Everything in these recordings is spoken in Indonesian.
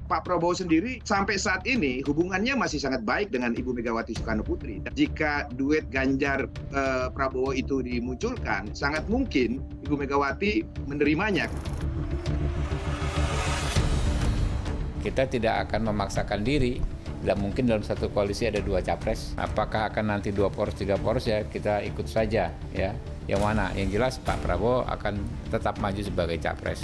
Pak Prabowo sendiri sampai saat ini hubungannya masih sangat baik dengan Ibu Megawati Soekarno Putri. Jika duet Ganjar Prabowo itu dimunculkan, sangat mungkin Ibu Megawati menerimanya. Kita tidak akan memaksakan diri. Tidak mungkin dalam satu koalisi ada dua capres. Apakah akan nanti 2 poros, 3 poros, ya kita ikut saja ya. Yang mana? Yang jelas Pak Prabowo akan tetap maju sebagai capres.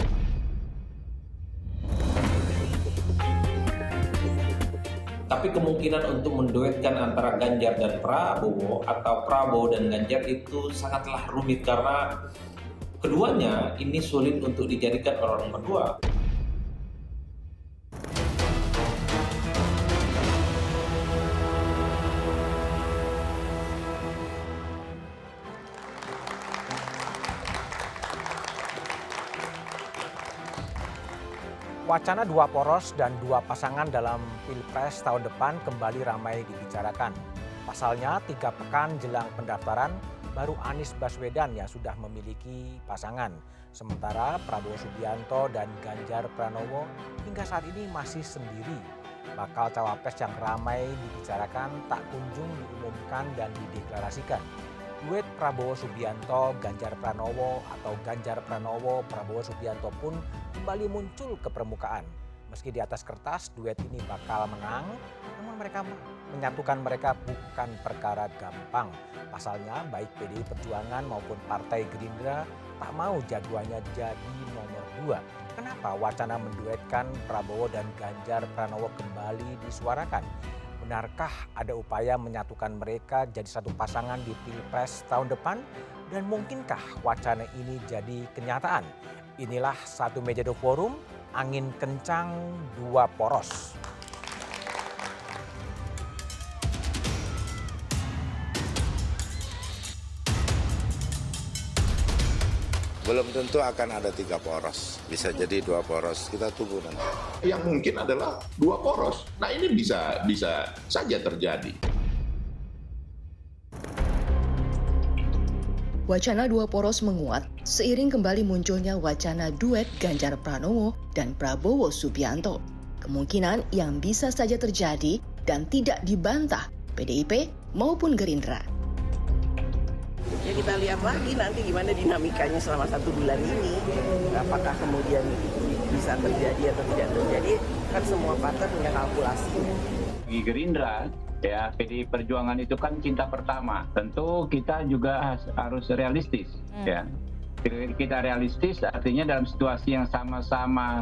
Tapi kemungkinan untuk menduetkan antara Ganjar dan Prabowo atau Prabowo dan Ganjar itu sangatlah rumit karena keduanya ini sulit untuk dijadikan orang nomor 2. Wacana 2 poros dan 2 pasangan dalam Pilpres tahun depan kembali ramai dibicarakan. Pasalnya 3 pekan jelang pendaftaran, baru Anies Baswedan yang sudah memiliki pasangan. Sementara Prabowo Subianto dan Ganjar Pranowo hingga saat ini masih sendiri. Bakal cawapres yang ramai dibicarakan tak kunjung diumumkan dan dideklarasikan. Duet Prabowo Subianto, Ganjar Pranowo atau Ganjar Pranowo, Prabowo Subianto pun kembali muncul ke permukaan. Meski di atas kertas duet ini bakal menang, namun menyatukan mereka bukan perkara gampang. Pasalnya baik PDI Perjuangan maupun Partai Gerindra tak mau jagoannya jadi nomor 2. Kenapa wacana menduetkan Prabowo dan Ganjar Pranowo kembali disuarakan? Benarkah ada upaya menyatukan mereka jadi satu pasangan di Pilpres tahun depan? Dan mungkinkah wacana ini jadi kenyataan? Inilah Satu Meja The Forum, angin kencang 2 poros. Belum tentu akan ada 3 poros, bisa jadi 2 poros, kita tunggu nanti. Yang mungkin adalah 2 poros. Nah ini bisa saja terjadi. Wacana 2 poros menguat seiring kembali munculnya wacana duet Ganjar Pranowo dan Prabowo Subianto. Kemungkinan yang bisa saja terjadi dan tidak dibantah PDIP maupun Gerindra. Ya kita lihat lagi nanti gimana dinamikanya selama 1 bulan ini. Apakah kemudian bisa terjadi atau tidak terjadi, kan semua partai punya kalkulasi. Bagi Gerindra, ya PDI Perjuangan itu kan cinta pertama. Tentu kita juga harus realistis. Ya, kita realistis artinya dalam situasi yang sama-sama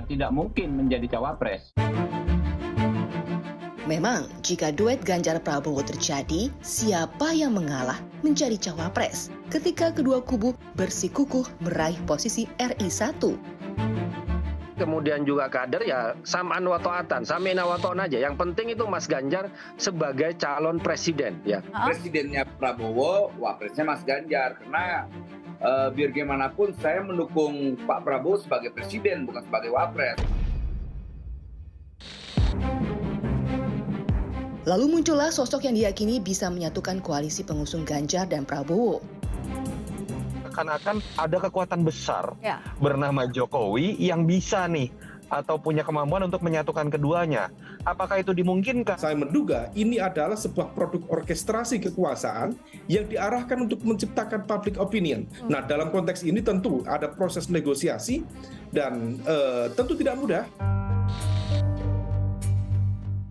tidak mungkin menjadi cawapres. Memang, jika duet Ganjar Prabowo terjadi, siapa yang mengalah menjadi cawapres ketika kedua kubu bersikukuh meraih posisi RI 1? Kemudian juga kader ya samaan wa ta'atan, samina wa ta'an aja. Yang penting itu Mas Ganjar sebagai calon presiden ya. Presidennya Prabowo, wapresnya Mas Ganjar. Karena biar gimana pun saya mendukung Pak Prabowo sebagai presiden bukan sebagai wapres. Lalu muncullah sosok yang diyakini bisa menyatukan koalisi pengusung Ganjar dan Prabowo. Seakan-akan ada kekuatan besar bernama Jokowi yang bisa nih atau punya kemampuan untuk menyatukan keduanya. Apakah itu dimungkinkan? Saya menduga ini adalah sebuah produk orkestrasi kekuasaan yang diarahkan untuk menciptakan public opinion. Nah, dalam konteks ini tentu ada proses negosiasi dan tentu tidak mudah.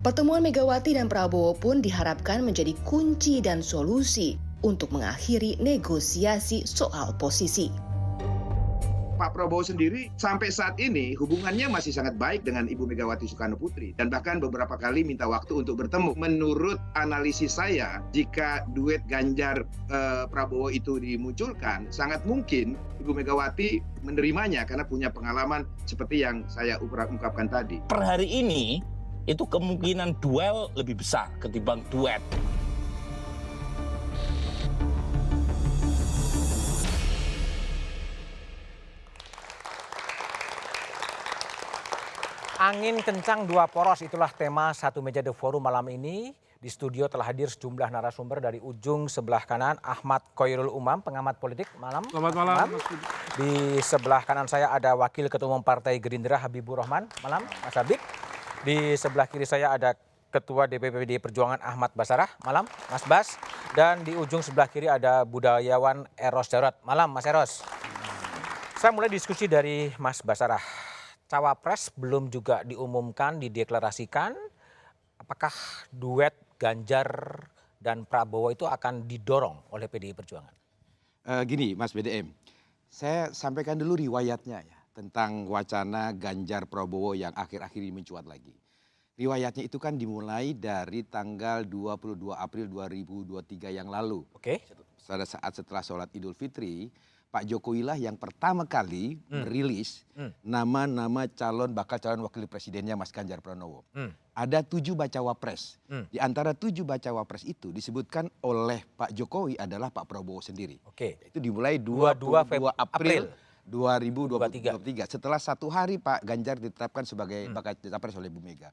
Pertemuan Megawati dan Prabowo pun diharapkan menjadi kunci dan solusi untuk mengakhiri negosiasi soal posisi. Pak Prabowo sendiri sampai saat ini hubungannya masih sangat baik dengan Ibu Megawati Soekarno Putri dan bahkan beberapa kali minta waktu untuk bertemu. Menurut analisis saya, jika duet Ganjar Prabowo itu dimunculkan, sangat mungkin Ibu Megawati menerimanya karena punya pengalaman seperti yang saya ungkapkan tadi. Per hari ini itu kemungkinan duel lebih besar ketimbang duet. Angin kencang 2 poros, itulah tema Satu Meja The Forum malam ini. Di studio telah hadir sejumlah narasumber dari ujung sebelah kanan Ahmad Khoirul Umam, pengamat politik. Malam. Selamat malam. Di sebelah kanan saya ada Wakil Ketua Umum Partai Gerindra Habibur Rahman. Malam, Mas Habib. Di sebelah kiri saya ada Ketua DPP PDI Perjuangan Ahmad Basarah. Malam, Mas Bas. Dan di ujung sebelah kiri ada budayawan Eros Jarot. Malam, Mas Eros. Saya mulai diskusi dari Mas Basarah. Cawapres belum juga diumumkan, dideklarasikan. Apakah duet Ganjar dan Prabowo itu akan didorong oleh PDI Perjuangan? Gini Mas BDM, saya sampaikan dulu riwayatnya ya tentang wacana Ganjar Prabowo yang akhir-akhir ini mencuat lagi. Riwayatnya itu kan dimulai dari tanggal 22 April 2023 yang lalu. Oke. Pada saat setelah sholat Idul Fitri, Pak Jokowi lah yang pertama kali merilis nama-nama bakal calon wakil presidennya Mas Ganjar Pranowo. Ada 7 bacawa pres. Di antara 7 bacawa pres itu disebutkan oleh Pak Jokowi adalah Pak Prabowo sendiri. Oke. Itu dimulai 22 April 2023. Setelah 1 hari Pak Ganjar ditetapkan sebagai bakal capres oleh Bu Mega.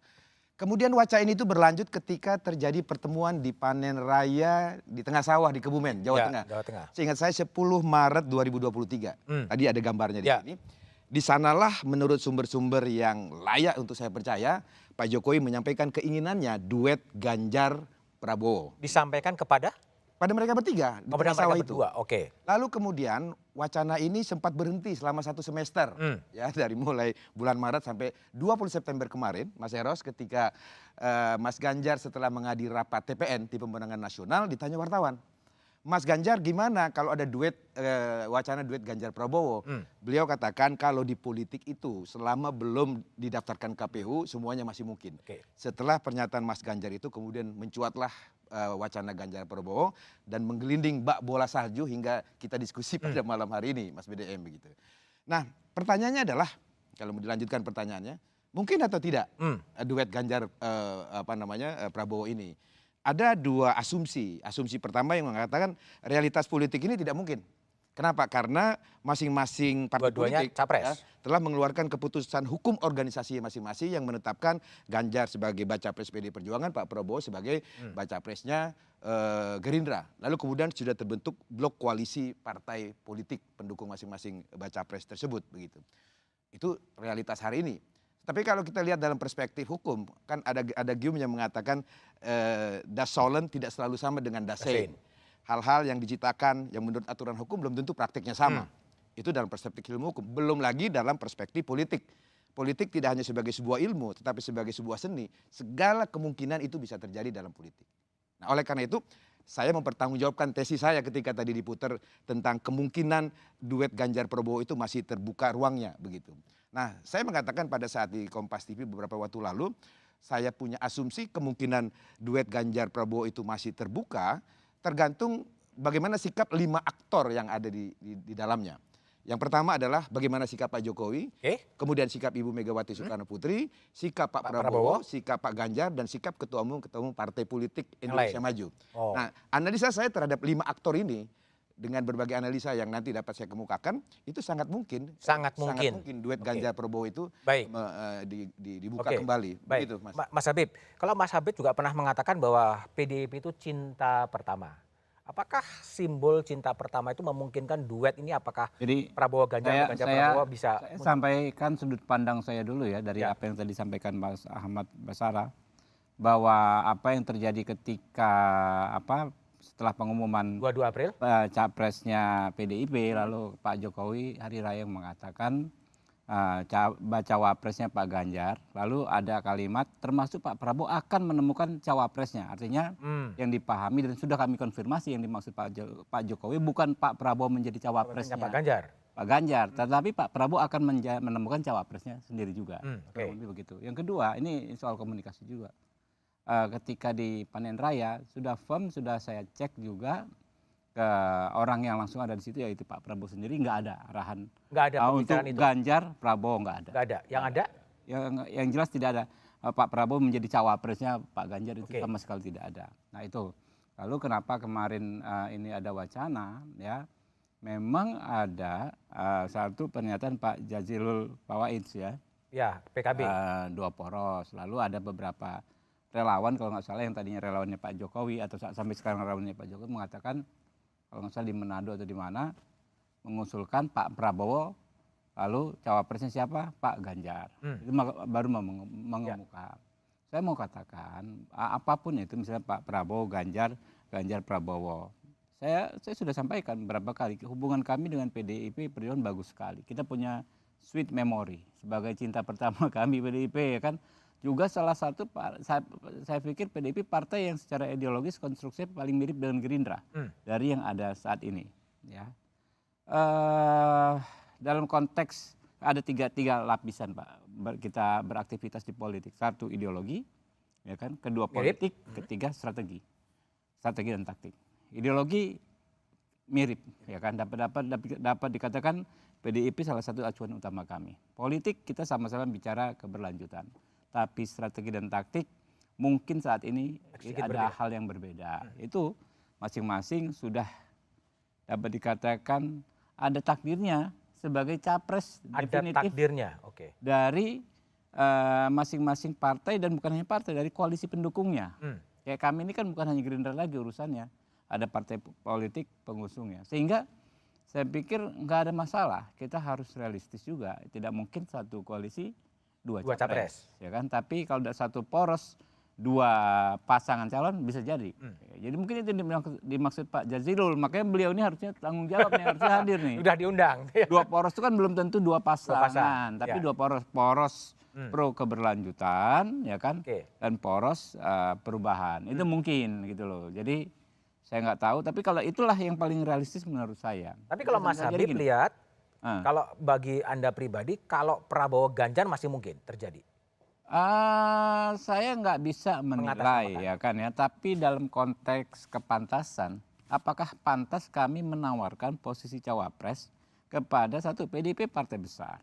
Kemudian wacana ini itu berlanjut ketika terjadi pertemuan di panen raya di tengah sawah di Kebumen, Jawa Tengah. Seingat saya 10 Maret 2023. Tadi ada gambarnya di sini. Di sanalah menurut sumber-sumber yang layak untuk saya percaya, Pak Jokowi menyampaikan keinginannya duet Ganjar Prabowo. Disampaikan kepada? Pada mereka bertiga. Kepada mereka berdua, oke. Lalu kemudian wacana ini sempat berhenti selama 1 semester. Ya, dari mulai bulan Maret sampai 20 September kemarin, Mas Eros, ketika Mas Ganjar setelah menghadiri rapat TPN, Tim Pemenangan Nasional, ditanya wartawan. Mas Ganjar gimana kalau ada duet, wacana duet Ganjar Prabowo? Beliau katakan kalau di politik itu selama belum didaftarkan KPU semuanya masih mungkin. Setelah pernyataan Mas Ganjar itu kemudian mencuatlah wacana Ganjar Prabowo dan menggelinding bak bola salju hingga kita diskusi pada malam hari ini, Mas BDM begitu. Nah, pertanyaannya adalah kalau mau dilanjutkan pertanyaannya, mungkin atau tidak duet Ganjar Prabowo ini? Ada 2 asumsi. Asumsi pertama yang mengatakan realitas politik ini tidak mungkin. Kenapa? Karena masing-masing partai politik telah mengeluarkan keputusan hukum organisasi masing-masing yang menetapkan Ganjar sebagai baca pres PDI Perjuangan, Pak Prabowo sebagai baca presnya Gerindra. Lalu kemudian sudah terbentuk blok koalisi partai politik pendukung masing-masing baca pres tersebut begitu. Itu realitas hari ini. Tapi kalau kita lihat dalam perspektif hukum, kan ada gium yang mengatakan das sollen tidak selalu sama dengan das sein. Hal-hal yang diciptakan yang menurut aturan hukum belum tentu praktiknya sama. Itu dalam perspektif ilmu hukum. Belum lagi dalam perspektif politik. Politik tidak hanya sebagai sebuah ilmu, tetapi sebagai sebuah seni. Segala kemungkinan itu bisa terjadi dalam politik. Nah, oleh karena itu, saya mempertanggungjawabkan tesis saya ketika tadi diputar tentang kemungkinan duet Ganjar Prabowo itu masih terbuka ruangnya begitu. Nah, saya mengatakan pada saat di Kompas TV beberapa waktu lalu, saya punya asumsi kemungkinan duet Ganjar Prabowo itu masih terbuka, tergantung bagaimana sikap 5 aktor yang ada di dalamnya. Yang pertama adalah bagaimana sikap Pak Jokowi, kemudian sikap Ibu Megawati Soekarno Putri, sikap Pak Prabowo, sikap Pak Ganjar, dan sikap ketua umum partai politik Indonesia Maju. Nah, analisa saya terhadap 5 aktor ini, dengan berbagai analisa yang nanti dapat saya kemukakan, itu sangat mungkin. Sangat mungkin duet Ganjar Prabowo itu dibuka kembali. Begitu, Mas Habib, kalau Mas Habib juga pernah mengatakan bahwa PDIP itu cinta pertama. Apakah simbol cinta pertama itu memungkinkan duet ini? Apakah Prabowo Ganjar Prabowo bisa? Saya sampaikan sudut pandang saya dulu ya dari apa yang tadi disampaikan Mas Ahmad Basarah, bahwa apa yang terjadi ketika setelah pengumuman 22 April capresnya PDIP, lalu Pak Jokowi hari raya mengatakan cawapresnya Pak Ganjar, lalu ada kalimat termasuk Pak Prabowo akan menemukan cawapresnya. Artinya yang dipahami dan sudah kami konfirmasi yang dimaksud Pak Jokowi bukan Pak Prabowo menjadi cawapresnya Pak Ganjar, tetapi Pak Prabowo akan menemukan cawapresnya sendiri juga. Begitu. Yang kedua, ini soal komunikasi juga. Ketika di panen raya sudah firm, sudah saya cek juga ke orang yang langsung ada di situ, yaitu Pak Prabowo sendiri, nggak ada arahan untuk itu. Ganjar Prabowo nggak ada. Nggak ada. Yang ada? Yang jelas tidak ada Pak Prabowo menjadi cawapresnya Pak Ganjar, itu sama sekali tidak ada. Nah itu. Lalu kenapa kemarin ini ada wacana ya? Memang ada satu pernyataan Pak Jazilul Fawait ya. Ya, PKB. 2 poros. Lalu ada beberapa relawan kalau nggak salah yang tadinya relawannya Pak Jokowi atau sampai sekarang relawannya Pak Jokowi mengatakan kalau nggak salah di Manado atau di mana mengusulkan Pak Prabowo, lalu cawapresnya siapa? Pak Ganjar. Itu baru mengemuka. Saya mau katakan apapun itu misalnya Pak Prabowo, Ganjar Prabowo. Saya sudah sampaikan beberapa kali hubungan kami dengan PDIP Perjuangan bagus sekali. Kita punya sweet memory sebagai cinta pertama kami PDIP ya kan. Juga salah satu saya pikir PDIP partai yang secara ideologis konstruksinya paling mirip dengan Gerindra dari yang ada saat ini. Ya, dalam konteks ada tiga lapisan Pak kita beraktivitas di politik. Satu ideologi, ya kan. Kedua politik, ketiga strategi dan taktik. Ideologi mirip, ya kan. Dapat dikatakan PDIP salah satu acuan utama kami. Politik kita sama-sama bicara keberlanjutan. Tapi strategi dan taktik mungkin saat ini ada hal yang berbeda. Itu masing-masing sudah dapat dikatakan ada takdirnya sebagai capres definitif dari masing-masing partai dan bukan hanya partai, dari koalisi pendukungnya. Kayak kami ini kan bukan hanya Gerindra lagi urusannya, ada partai politik pengusungnya. Sehingga saya pikir nggak ada masalah, kita harus realistis juga. Tidak mungkin satu koalisi dua capres, ya kan? Tapi kalau ada satu poros, dua pasangan calon bisa jadi. Jadi mungkin itu dimaksud Pak Jazilul, makanya beliau ini harusnya tanggung jawab nih, harusnya hadir nih. Sudah diundang. Dua poros itu kan belum tentu dua pasangan, tapi dua poros pro keberlanjutan, ya kan? Dan poros perubahan. Itu mungkin gitu loh. Jadi saya nggak tahu, tapi kalau itulah yang paling realistis menurut saya. Tapi kalau Mas Habib lihat, kalau bagi Anda pribadi, kalau Prabowo Ganjar masih mungkin terjadi? Saya nggak bisa menilai ya kan ya, tapi dalam konteks kepantasan, apakah pantas kami menawarkan posisi cawapres kepada satu PDIP partai besar?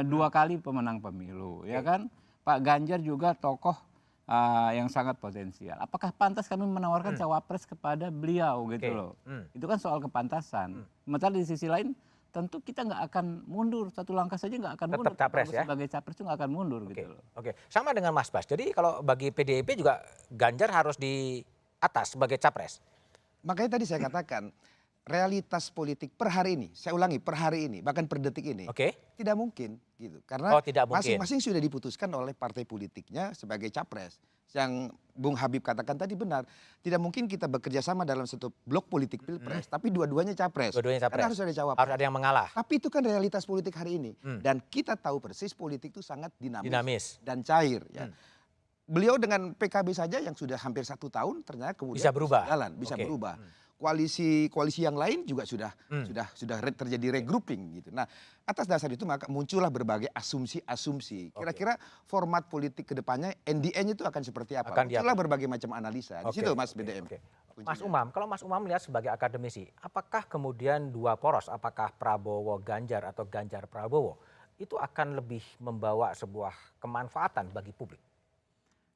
Dua kali pemenang pemilu, ya kan? Pak Ganjar juga tokoh yang sangat potensial. Apakah pantas kami menawarkan cawapres kepada beliau gitu loh? Itu kan soal kepantasan. Sementara di sisi lain tentu kita nggak akan mundur, satu langkah saja nggak akan mundur. Capres, ya? Sebagai capres itu nggak akan mundur gitu loh. Sama dengan Mas Bas. Jadi kalau bagi PDIP juga Ganjar harus di atas sebagai capres. Makanya tadi saya katakan realitas politik per hari ini, saya ulangi per hari ini, bahkan per detik ini, tidak mungkin gitu. Karena masing-masing sudah diputuskan oleh partai politiknya sebagai capres. Yang Bung Habib katakan tadi benar, tidak mungkin kita bekerja sama dalam satu blok politik pilpres, tapi dua-duanya capres. Karena harus ada cawapres. Harus ada yang mengalah. Tapi itu kan realitas politik hari ini. Dan kita tahu persis politik itu sangat dinamis. Dan cair. Ya. Beliau dengan PKB saja yang sudah hampir 1 tahun ternyata kemudian bisa berubah. Bisa berubah. Koalisi yang lain juga sudah terjadi regrouping gitu. Nah, atas dasar itu maka muncullah berbagai asumsi-asumsi. Kira-kira format politik kedepannya NDN itu akan seperti apa? Muncullah berbagai macam analisa. Di situ Mas BDM. Mas Umam, kalau Mas Umam melihat sebagai akademisi, apakah kemudian dua poros, apakah Prabowo Ganjar atau Ganjar Prabowo, itu akan lebih membawa sebuah kemanfaatan bagi publik?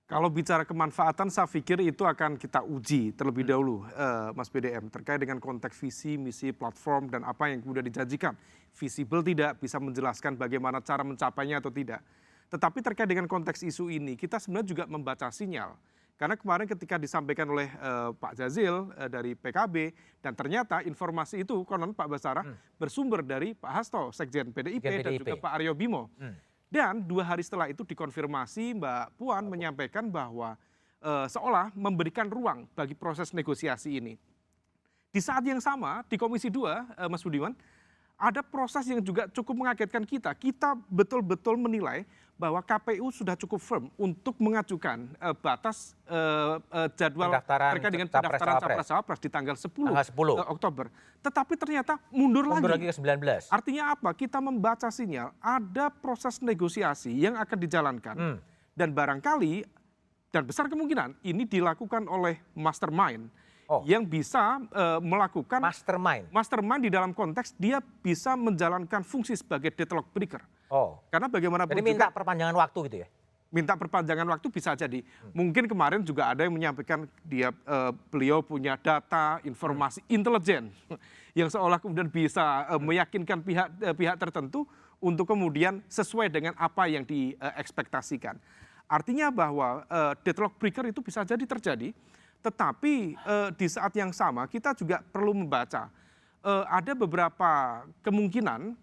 Kalau bicara kemanfaatan, saya pikir itu akan kita uji terlebih dahulu, Mas BDM, terkait dengan konteks visi, misi, platform, dan apa yang kemudian dijanjikan. Visible tidak, bisa menjelaskan bagaimana cara mencapainya atau tidak. Tetapi terkait dengan konteks isu ini, kita sebenarnya juga membaca sinyal. Karena kemarin ketika disampaikan oleh Pak Jazil dari PKB, dan ternyata informasi itu, konon Pak Basarah, bersumber dari Pak Hasto, Sekjen PDIP, dan juga Pak Aryo Bimo. Dan 2 hari setelah itu dikonfirmasi Mbak Puan menyampaikan bahwa seolah memberikan ruang bagi proses negosiasi ini. Di saat yang sama di Komisi 2, Mas Budiman, ada proses yang juga cukup mengagetkan kita. Kita betul-betul menilai bahwa KPU sudah cukup firm untuk mengajukan batas jadwal terkait dengan pendaftaran capres-cawapres di tanggal 10 Oktober. Tetapi ternyata mundur lagi ke 19. Artinya apa? Kita membaca sinyal ada proses negosiasi yang akan dijalankan. Dan barangkali dan besar kemungkinan ini dilakukan oleh mastermind yang bisa melakukan mastermind di dalam konteks dia bisa menjalankan fungsi sebagai deadlock breaker. Karena bagaimanapun jadi minta perpanjangan waktu gitu ya? Minta perpanjangan waktu bisa jadi. Mungkin kemarin juga ada yang menyampaikan beliau punya data, informasi intelijen yang seolah kemudian bisa meyakinkan pihak tertentu untuk kemudian sesuai dengan apa yang diekspektasikan. Artinya bahwa deadlock breaker itu bisa jadi terjadi, tetapi di saat yang sama kita juga perlu membaca ada beberapa kemungkinan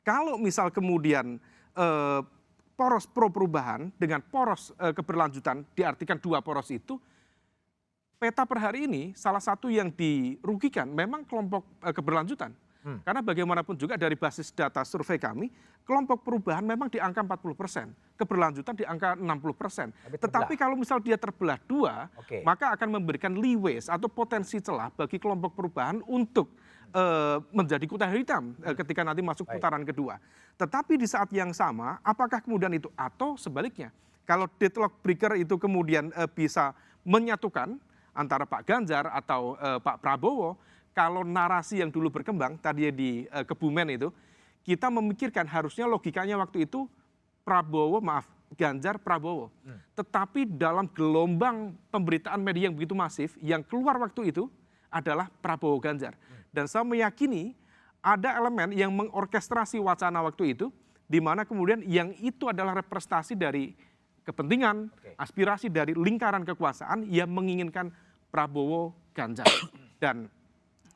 kalau misal kemudian poros pro perubahan dengan poros keberlanjutan diartikan dua poros itu, peta per hari ini salah satu yang dirugikan memang kelompok keberlanjutan. Karena bagaimanapun juga dari basis data survei kami, kelompok perubahan memang di angka 40%, keberlanjutan di angka 60%. Tetapi kalau misal dia terbelah dua, maka akan memberikan leeways atau potensi celah bagi kelompok perubahan untuk menjadi kuda hitam ketika nanti masuk putaran kedua. Tetapi di saat yang sama, apakah kemudian itu atau sebaliknya, kalau deadlock breaker itu kemudian bisa menyatukan antara Pak Ganjar atau Pak Prabowo, kalau narasi yang dulu berkembang tadi di Kebumen itu, kita memikirkan harusnya logikanya waktu itu Ganjar Prabowo. Tetapi dalam gelombang pemberitaan media yang begitu masif, yang keluar waktu itu adalah Prabowo Ganjar. Dan saya meyakini ada elemen yang mengorkestrasi wacana waktu itu, di mana kemudian yang itu adalah representasi dari kepentingan, aspirasi dari lingkaran kekuasaan yang menginginkan Prabowo Ganjar. Dan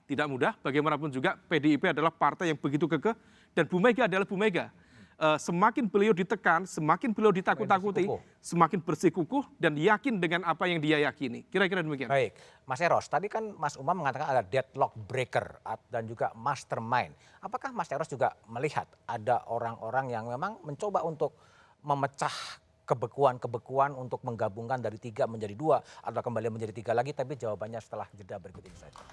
tidak mudah, bagaimanapun juga PDIP adalah partai yang begitu kekeh dan Bu Mega adalah Bu Mega. Semakin beliau ditekan, semakin beliau ditakut-takuti, semakin bersikukuh dan yakin dengan apa yang dia yakini. Kira-kira demikian. Baik, Mas Eros, tadi kan Mas Umam mengatakan ada deadlock breaker dan juga mastermind. Apakah Mas Eros juga melihat ada orang-orang yang memang mencoba untuk memecah kebekuan-kebekuan untuk menggabungkan dari 3 menjadi 2 atau kembali menjadi 3 lagi, tapi jawabannya setelah jeda berikut ini saja.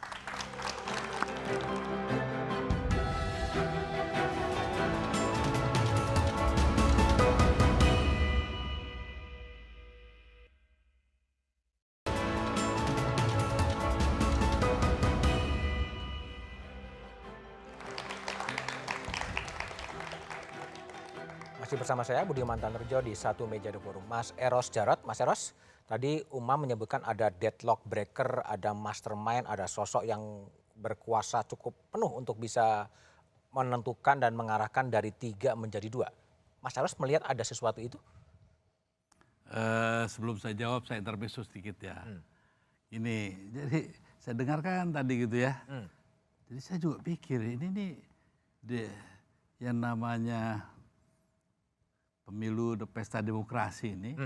Masih bersama saya Budi Mantanrejo di Satu Meja The Forum. Mas Eros Jarot, Mas Eros, tadi Umam menyebutkan ada deadlock breaker, ada mastermind, ada sosok yang berkuasa cukup penuh untuk bisa menentukan dan mengarahkan dari 3 menjadi 2. Mas Eros melihat ada sesuatu itu? Sebelum saya jawab, saya intermezzo sedikit ya. Ini, jadi saya dengarkan tadi gitu ya. Jadi saya juga pikir ini nih yang namanya pemilu pesta demokrasi ini,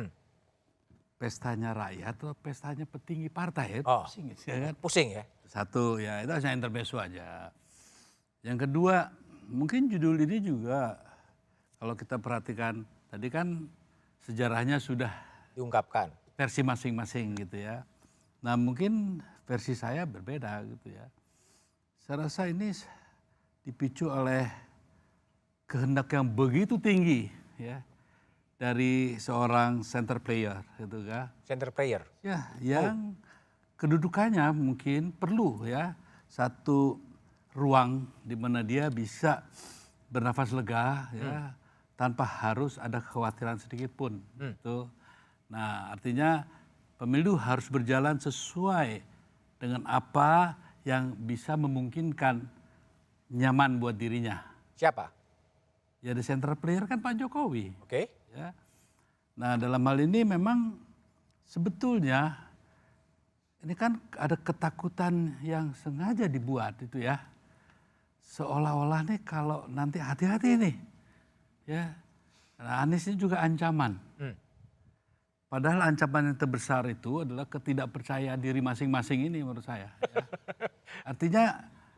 pestanya rakyat atau pestanya petinggi partai? Pusing ya kan? Pusing ya? Satu, ya itu hanya intermezzo aja. Yang kedua, mungkin judul ini juga kalau kita perhatikan, tadi kan sejarahnya sudah diungkapkan. Versi masing-masing gitu ya. Nah mungkin versi saya berbeda gitu ya. Saya rasa ini dipicu oleh kehendak yang begitu tinggi ya. Dari seorang center player gitu kan. Center player? Ya, yang kedudukannya mungkin perlu ya satu ruang di mana dia bisa bernafas lega ya tanpa harus ada kekhawatiran sedikit pun. Gitu. Nah, artinya pemilu harus berjalan sesuai dengan apa yang bisa memungkinkan nyaman buat dirinya. Siapa? Ya the center player kan Pak Jokowi. Oke. Ya. Nah dalam hal ini memang sebetulnya ini kan ada ketakutan yang sengaja dibuat itu ya. Seolah-olah nih kalau nanti hati-hati nih. Ya. Nah, Anies ini juga ancaman. Padahal ancaman yang terbesar itu adalah ketidakpercayaan diri masing-masing ini menurut saya. Ya. Artinya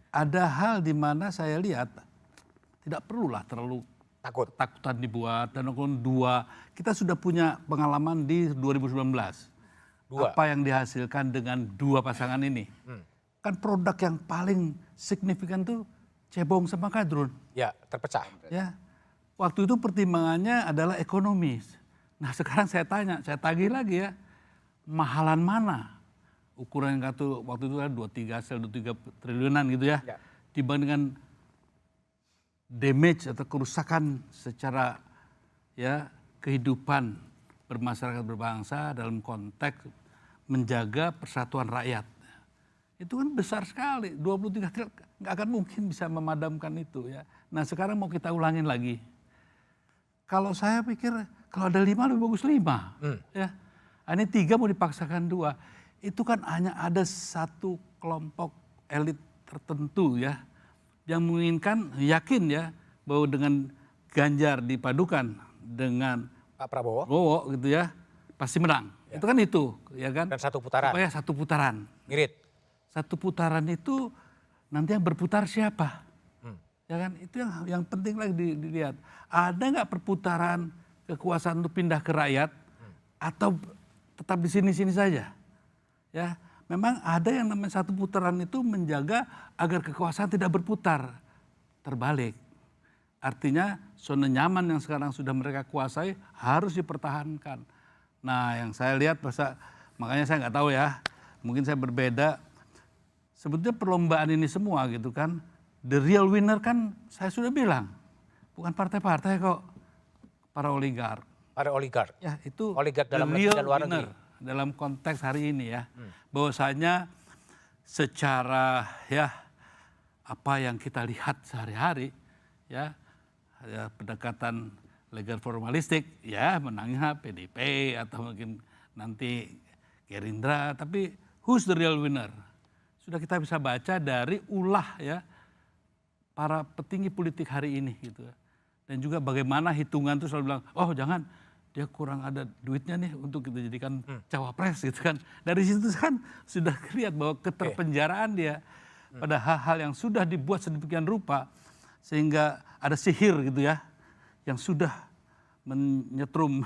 ada hal di mana saya lihat tidak perlulah terlalu takutan dibuat dan dua. Kita sudah punya pengalaman di 2019. Apa yang dihasilkan dengan 2 pasangan ini. Kan produk yang paling signifikan tuh cebong sama kadrun. Ya, terpecah. Ya. Waktu itu pertimbangannya adalah ekonomis. Nah sekarang saya tanya, saya tagih lagi ya. Mahalan mana? Ukuran yang waktu itu kan 23 triliunan gitu ya. Dibandingkan damage atau kerusakan secara ya kehidupan bermasyarakat berbangsa dalam konteks menjaga persatuan rakyat. Itu kan besar sekali, 23 triliun nggak akan mungkin bisa memadamkan itu ya. Nah sekarang mau kita ulangin lagi. kalau saya pikir kalau ada 5 lebih bagus 5. Ya. Ini 3 mau dipaksakan 2. Itu kan hanya ada satu kelompok elit tertentu ya yang menginginkan, yakin ya bahwa dengan Ganjar dipadukan dengan Pak Prabowo gitu ya pasti menang. Ya. Itu kan itu ya kan. Dan satu putaran. Supaya satu putaran. Ngirit. Satu putaran itu nanti yang berputar siapa? Ya kan itu yang penting lagi dilihat. Ada nggak perputaran kekuasaan untuk pindah ke rakyat atau tetap di sini-sini saja? Ya, memang ada yang namanya satu putaran itu menjaga agar kekuasaan tidak berputar. Terbalik. Artinya zona nyaman yang sekarang sudah mereka kuasai harus dipertahankan. Nah, yang saya lihat makanya saya nggak tahu ya, mungkin saya berbeda. Sebetulnya perlombaan ini semua gitu kan. The real winner kan saya sudah bilang, bukan partai-partai kok, para oligark. Para oligark? Ya itu oligark dalam negeri dan luar negeri. Dalam konteks hari ini ya, bahwasanya secara ya apa yang kita lihat sehari-hari ya pendekatan legal formalistik ya menangnya PDIP atau mungkin nanti Gerindra, tapi who's the real winner? Sudah kita bisa baca dari ulah ya para petinggi politik hari ini gitu. Dan juga bagaimana hitungan itu selalu bilang, oh jangan dia kurang ada duitnya nih untuk kita jadikan cawapres gitu kan. Dari situ kan sudah lihat bahwa keterpenjaraan dia pada hal-hal yang sudah dibuat sedemikian rupa sehingga ada sihir gitu ya yang sudah menyetrum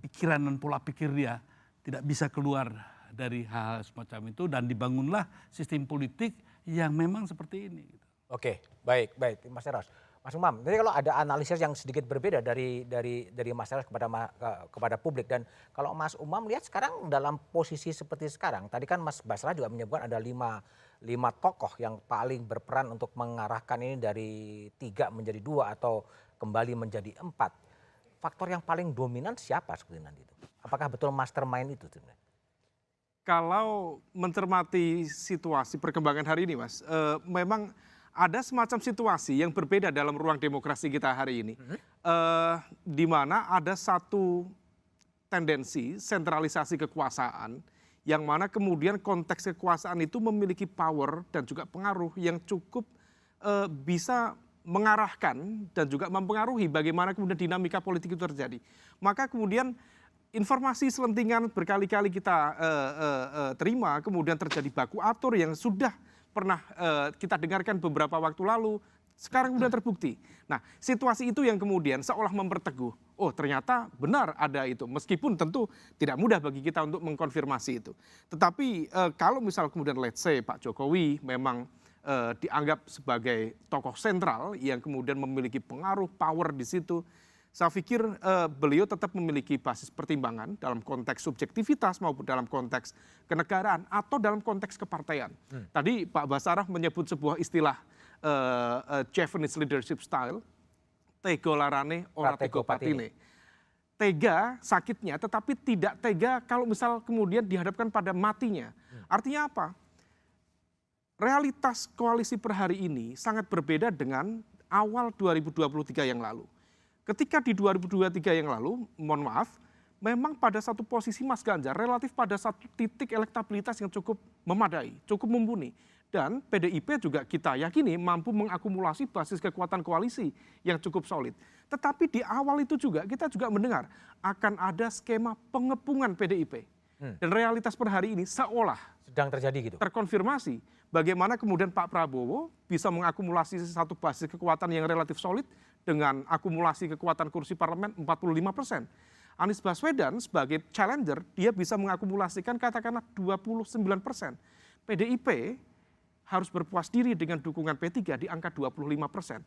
pikiran dan pola pikir dia tidak bisa keluar dari hal-hal semacam itu dan dibangunlah sistem politik yang memang seperti ini. Gitu. Oke, baik Mas Eros. Mas Umam, jadi kalau ada analisis yang sedikit berbeda dari Mas Eros kepada publik, dan kalau Mas Umam lihat sekarang dalam posisi seperti sekarang, tadi kan Mas Basra juga menyebutkan ada lima tokoh yang paling berperan untuk mengarahkan ini dari 3 menjadi 2 atau kembali menjadi 4. Faktor yang paling dominan siapa sebenarnya nanti itu? Apakah betul mastermind itu sebenarnya? Kalau mencermati situasi perkembangan hari ini, Mas, memang ada semacam situasi yang berbeda dalam ruang demokrasi kita hari ini, di mana ada satu tendensi sentralisasi kekuasaan, yang mana kemudian konteks kekuasaan itu memiliki power dan juga pengaruh yang cukup bisa mengarahkan dan juga mempengaruhi bagaimana kemudian dinamika politik itu terjadi. Maka kemudian informasi selentingan berkali-kali kita terima, kemudian terjadi baku atur yang sudah pernah kita dengarkan beberapa waktu lalu, sekarang kemudian terbukti. Nah, situasi itu yang kemudian seolah memperteguh, oh ternyata benar ada itu, meskipun tentu tidak mudah bagi kita untuk mengkonfirmasi itu. Tetapi kalau misal kemudian let's say Pak Jokowi memang dianggap sebagai tokoh sentral yang kemudian memiliki pengaruh, power di situ, saya pikir beliau tetap memiliki basis pertimbangan dalam konteks subjektivitas maupun dalam konteks kenegaraan atau dalam konteks kepartaian. Tadi Pak Basarah menyebut sebuah istilah Japanese leadership style, tego larane ora tego patine. Tega sakitnya tetapi tidak tega kalau misal kemudian dihadapkan pada matinya. Artinya apa? Realitas koalisi per hari ini sangat berbeda dengan awal 2023 yang lalu. Ketika di 2023 yang lalu, mohon maaf, memang pada satu posisi Mas Ganjar relatif pada satu titik elektabilitas yang cukup memadai, cukup mumpuni. Dan PDIP juga kita yakini mampu mengakumulasi basis kekuatan koalisi yang cukup solid. Tetapi di awal itu juga kita juga mendengar akan ada skema pengepungan PDIP. Dan realitas per hari ini seolah sedang terjadi gitu. Terkonfirmasi bagaimana kemudian Pak Prabowo bisa mengakumulasi satu basis kekuatan yang relatif solid dengan akumulasi kekuatan kursi parlemen 45%. Anies Baswedan sebagai challenger, dia bisa mengakumulasikan katakanlah 29%. PDIP harus berpuas diri dengan dukungan P3 di angka 25%.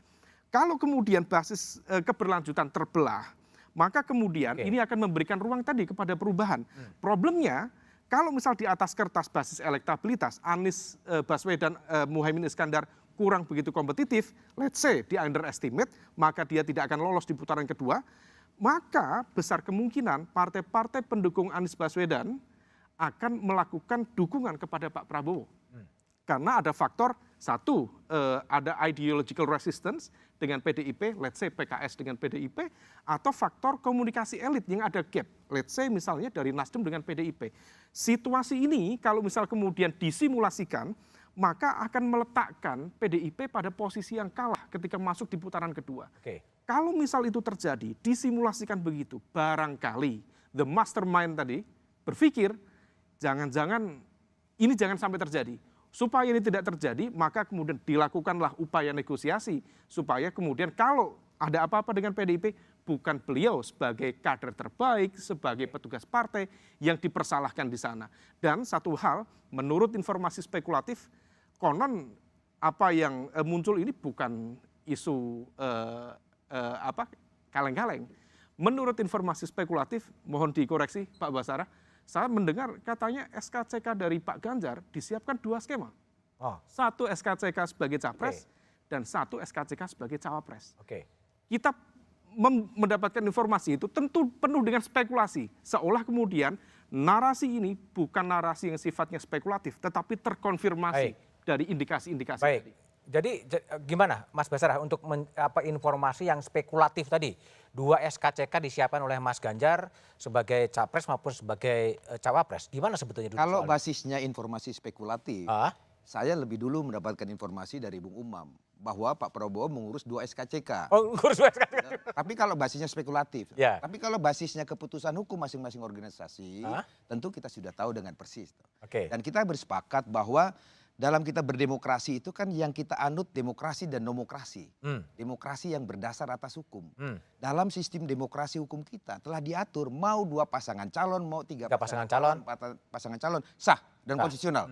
Kalau kemudian basis keberlanjutan terbelah, maka kemudian ini akan memberikan ruang tadi kepada perubahan. Problemnya, kalau misal di atas kertas basis elektabilitas, Anies Baswedan, Muhaimin Iskandar kurang begitu kompetitif, let's say di underestimate, maka dia tidak akan lolos di putaran kedua, maka besar kemungkinan partai-partai pendukung Anies Baswedan akan melakukan dukungan kepada Pak Prabowo. Karena ada faktor Satu, ada ideological resistance dengan PDIP, let's say PKS dengan PDIP, atau faktor komunikasi elit yang ada gap. Let's say misalnya dari Nasdem dengan PDIP. Situasi ini kalau misal kemudian disimulasikan, maka akan meletakkan PDIP pada posisi yang kalah ketika masuk di putaran kedua. Kalau misal itu terjadi, disimulasikan begitu, barangkali the mastermind tadi berpikir, jangan-jangan ini jangan sampai terjadi. Supaya ini tidak terjadi, maka kemudian dilakukanlah upaya negosiasi supaya kemudian kalau ada apa-apa dengan PDIP, bukan beliau sebagai kader terbaik, sebagai petugas partai yang dipersalahkan di sana. Dan satu hal, menurut informasi spekulatif, konon apa yang muncul ini bukan isu kaleng-kaleng. Menurut informasi spekulatif, mohon dikoreksi Pak Basarah, saya mendengar katanya SKCK dari Pak Ganjar disiapkan 2 skema. Satu SKCK sebagai capres dan satu SKCK sebagai cawapres. Kita mendapatkan informasi itu tentu penuh dengan spekulasi. Seolah kemudian narasi ini bukan narasi yang sifatnya spekulatif, tetapi terkonfirmasi dari indikasi-indikasi tadi. Jadi gimana Mas Basarah untuk informasi yang spekulatif tadi? 2 SKCK disiapkan oleh Mas Ganjar sebagai capres maupun sebagai cawapres. Gimana sebetulnya? Kalau basisnya informasi spekulatif, saya lebih dulu mendapatkan informasi dari Bung Umam bahwa Pak Prabowo mengurus 2 SKCK. Oh, mengurus 2 SKCK. Tapi kalau basisnya spekulatif. Tapi kalau basisnya keputusan hukum masing-masing organisasi, tentu kita sudah tahu dengan persis. Dan kita bersepakat bahwa dalam kita berdemokrasi itu kan yang kita anut demokrasi dan nomokrasi. Demokrasi yang berdasar atas hukum. Dalam sistem demokrasi hukum kita telah diatur mau 2 pasangan calon, mau 3 pasangan calon sah dan konstitusional.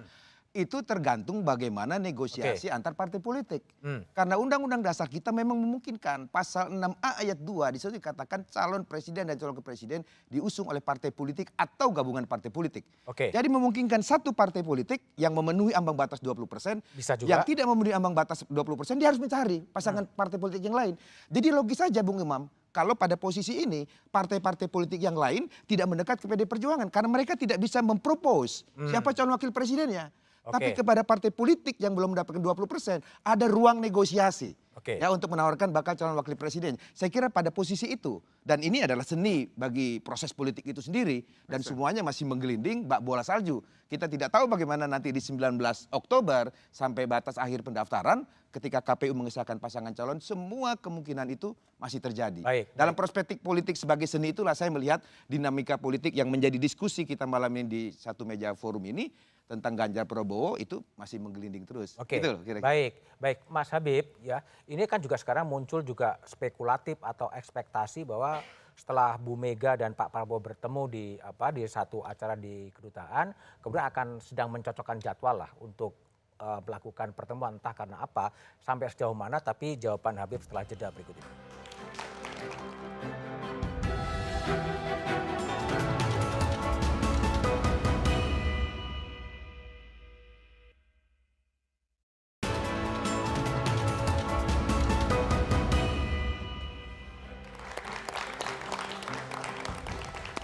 Itu tergantung bagaimana negosiasi antar partai politik. Karena Undang-Undang Dasar kita memang memungkinkan pasal 6A ayat 2 di situ dikatakan calon presiden dan calon wakil presiden diusung oleh partai politik atau gabungan partai politik. Jadi memungkinkan satu partai politik yang memenuhi ambang batas 20%, yang tidak memenuhi ambang batas 20%, dia harus mencari pasangan partai politik yang lain. Jadi logis saja Bung Imam, kalau pada posisi ini partai-partai politik yang lain tidak mendekat ke PD Perjuangan karena mereka tidak bisa mempropose siapa calon wakil presidennya. Tapi kepada partai politik yang belum mendapatkan 20%, ada ruang negosiasi ya untuk menawarkan bakal calon wakil presiden. Saya kira pada posisi itu, dan ini adalah seni bagi proses politik itu sendiri, dan semuanya masih menggelinding bak bola salju. Kita tidak tahu bagaimana nanti di 19 Oktober sampai batas akhir pendaftaran, ketika KPU mengesahkan pasangan calon, semua kemungkinan itu masih terjadi. Dalam perspektif politik sebagai seni itulah saya melihat dinamika politik yang menjadi diskusi kita malam ini di satu meja forum ini, tentang Ganjar Prabowo itu masih menggelinding terus. Gitu loh, kira-kira. Baik Mas Habib ya. Ini kan juga sekarang muncul juga spekulatif atau ekspektasi bahwa setelah Bu Mega dan Pak Prabowo bertemu di satu acara di kedutaan, kemudian akan sedang mencocokkan jadwal lah untuk melakukan pertemuan, entah karena apa, sampai sejauh mana, tapi jawaban Habib setelah jeda berikut ini.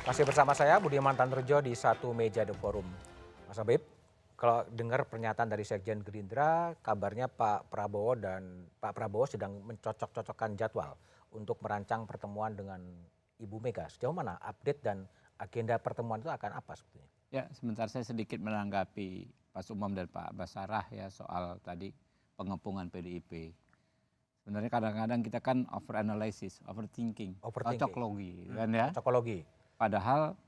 Masih bersama saya Budiman Tanrejo di satu meja The Forum. Mas Habib, kalau dengar pernyataan dari Sekjen Gerindra, kabarnya Pak Prabowo sedang mencocok-cocokkan jadwal untuk merancang pertemuan dengan Ibu Mega. Sejauh mana update dan agenda pertemuan itu akan apa sebetulnya? Ya, sebentar saya sedikit menanggapi Pak Umam dan Pak Basarah ya soal tadi pengepungan PDIP. Sebenarnya kadang-kadang kita kan overanalysis, overthinking. Cocoklogi kan ya. Cocoklogi. Padahal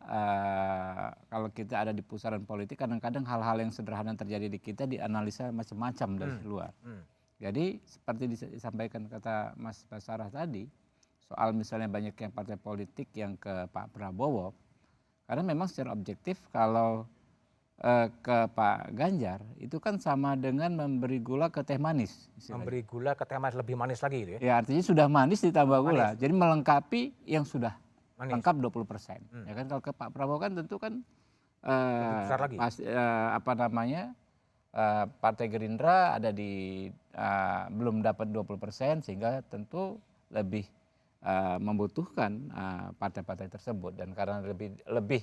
kalau kita ada di pusaran politik kadang-kadang hal-hal yang sederhana terjadi di kita dianalisa macam-macam dari luar. Jadi seperti disampaikan kata Mas Basarah tadi, soal misalnya banyak yang partai politik yang ke Pak Prabowo, karena memang secara objektif kalau ke Pak Ganjar itu kan sama dengan memberi gula ke teh manis. Memberi gula ke teh manis, lebih manis lagi gitu ya? Ya artinya sudah manis ditambah gula, jadi melengkapi yang sudah lengkap 20%. Ya kan kalau ke Pak Prabowo kan tentu kan Partai Gerindra ada di belum dapat 20% sehingga tentu lebih membutuhkan partai-partai tersebut, dan karena lebih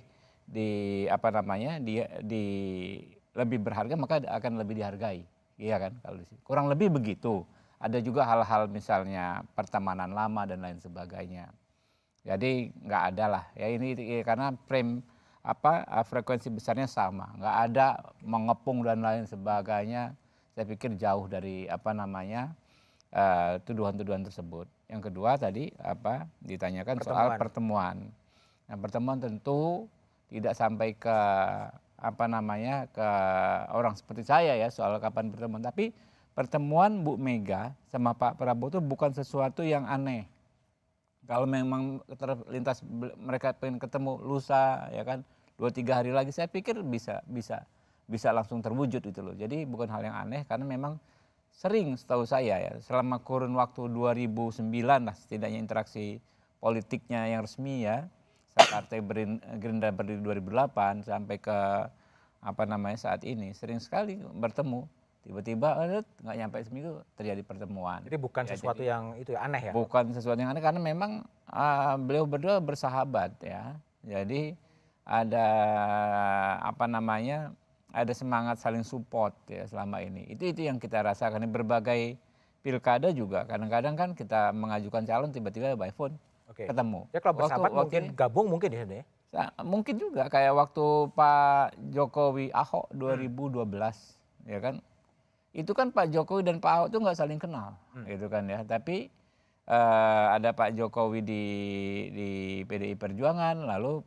lebih berharga maka akan lebih dihargai. iya kan kalau di sini. Kurang lebih begitu. Ada juga hal-hal misalnya pertemanan lama dan lain sebagainya. Jadi nggak ada lah ya ini karena frekuensi besarnya sama, nggak ada mengepung dan lain sebagainya. Saya pikir jauh dari tuduhan-tuduhan tersebut. Yang kedua tadi ditanyakan soal pertemuan. Nah, pertemuan tentu tidak sampai ke ke orang seperti saya ya soal kapan pertemuan, tapi pertemuan Bu Mega sama Pak Prabowo itu bukan sesuatu yang aneh. Kalau memang terlintas mereka pengen ketemu lusa ya kan 2-3 hari lagi, saya pikir bisa langsung terwujud itu loh. Jadi bukan hal yang aneh karena memang sering setahu saya ya selama kurun waktu 2009 lah setidaknya interaksi politiknya yang resmi ya. Partai Gerindra berdiri 2008 sampai ke saat ini sering sekali bertemu. Tiba-tiba nggak nyampe seminggu terjadi pertemuan. Jadi bukan sesuatu yang itu aneh ya? Bukan sesuatu yang aneh karena memang beliau berdua bersahabat ya. Jadi ada ada semangat saling support ya selama ini. Itu yang kita rasakan di berbagai pilkada juga. Kadang-kadang kan kita mengajukan calon tiba-tiba by phone ketemu. Ya kalau bersahabat mungkin gabung mungkin di sini. Mungkin juga kayak waktu Pak Jokowi Ahok 2012 ya kan. Itu kan Pak Jokowi dan Pak Ahok itu nggak saling kenal, gitu kan ya. Tapi ada Pak Jokowi di PDI Perjuangan, lalu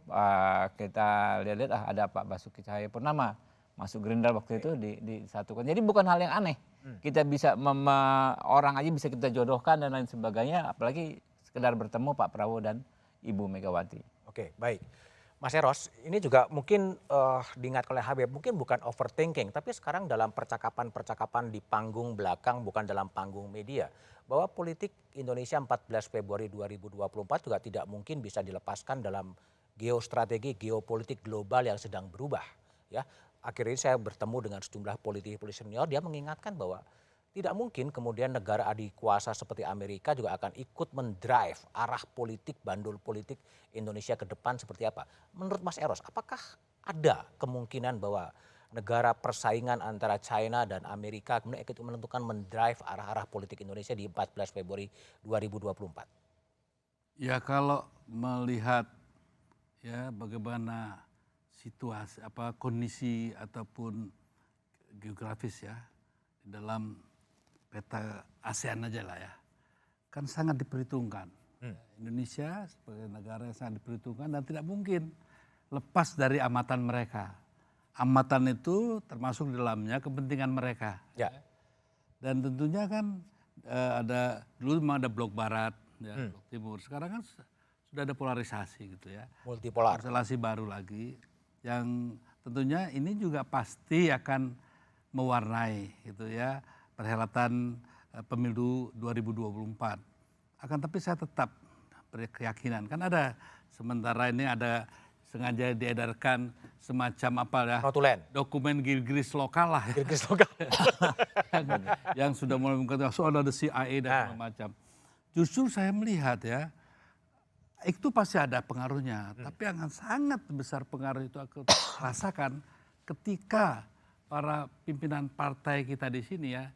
kita lihat ada Pak Basuki Cahayapurnama masuk Gerindra waktu itu disatukan. Jadi bukan hal yang aneh. Kita bisa orang aja bisa kita jodohkan dan lain sebagainya, apalagi sekedar bertemu Pak Prabowo dan Ibu Megawati. Oke, baik. Mas Eros, ini juga mungkin diingat oleh Habib, mungkin bukan overthinking, tapi sekarang dalam percakapan-percakapan di panggung belakang, bukan dalam panggung media, bahwa politik Indonesia 14 Februari 2024 juga tidak mungkin bisa dilepaskan dalam geostrategi geopolitik global yang sedang berubah. Ya, akhirnya saya bertemu dengan sejumlah politisi senior, dia mengingatkan bahwa tidak mungkin kemudian negara adik kuasa seperti Amerika juga akan ikut mendrive arah politik, bandul politik Indonesia ke depan seperti apa. Menurut Mas Eros, apakah ada kemungkinan bahwa negara persaingan antara China dan Amerika kemudian ikut menentukan mendrive arah-arah politik Indonesia di 14 Februari 2024? Ya kalau melihat ya bagaimana situasi kondisi ataupun geografis ya di dalam peta ASEAN aja lah ya, kan sangat diperhitungkan. Indonesia sebagai negara yang sangat diperhitungkan dan tidak mungkin lepas dari amatan mereka. Amatan itu termasuk di dalamnya kepentingan mereka. Ya. Dan tentunya kan dulu memang ada blok barat, ya, blok timur. Sekarang kan sudah ada polarisasi gitu ya. Multipolar. Konstelasi baru lagi yang tentunya ini juga pasti akan mewarnai gitu ya perhelatan pemilu 2024. Akan tapi saya tetap berkeyakinan kan ada sementara ini ada sengaja diedarkan semacam notulen, dokumen giris lokal lah. Giris lokal. yang sudah mulai mengatakan soal ada CIA dan macam. Justru saya melihat ya itu pasti ada pengaruhnya, tapi yang sangat besar pengaruh itu aku rasakan ketika para pimpinan partai kita di sini ya